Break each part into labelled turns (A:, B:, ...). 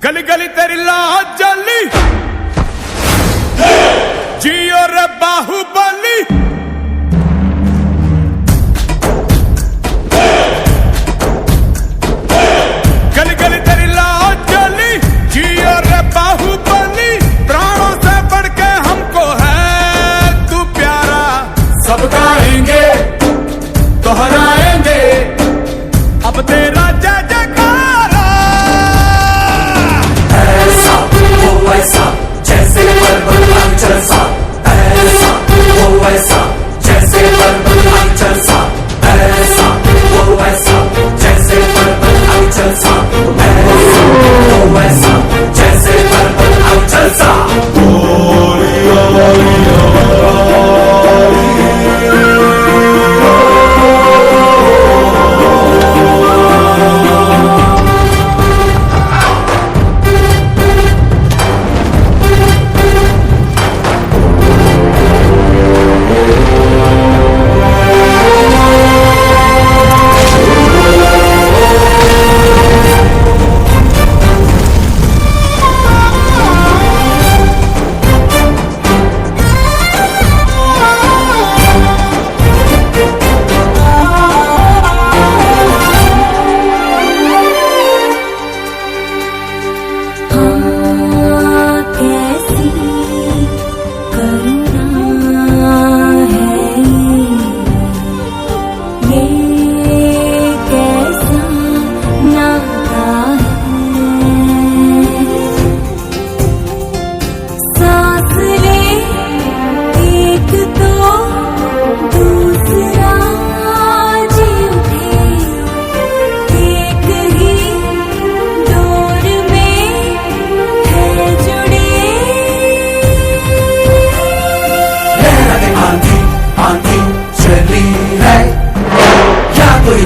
A: गली गली तेरी लाज जली जियो रे बाहुबली। गली गली तेरी लाज जली जियो रे बाहुबली। प्राणों से बढ़ के हमको है तू प्यारा। सब गाएंगे दोहराएंगे अब तेरा जय जयकारा।
B: ऐसा हो ऐसा जैसे पर्वत अंचल सा। ऐसा हो ऐसा जैसे पर्वत अंचल सा। ऐसा हो ऐसा जैसे पर्वत अंचल सा। ऐसा हो ऐसा जैसे पर्वत अंचल सा।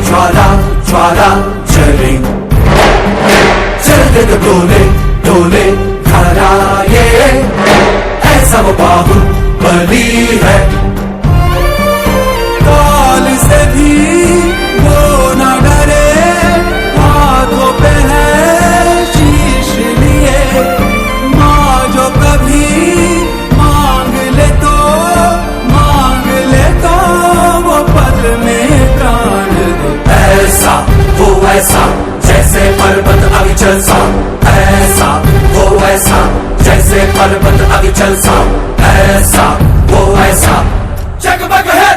B: ज्वाला ज्वाला चले चलते तो डोले डोले धारा ये। ऐसा वो बाहुबली है। काल से भी वो न डरे। हाथों पे है शीश लिए। माँ जो कभी मांग ले तो वो पल में प्राण दे। ऐसा हो ऐसा जैसे पर्वत अविचल सा। ऐसा हो ऐसा जैसे पर्वत अविचल सा। ऐसा हो ऐसा जगमग है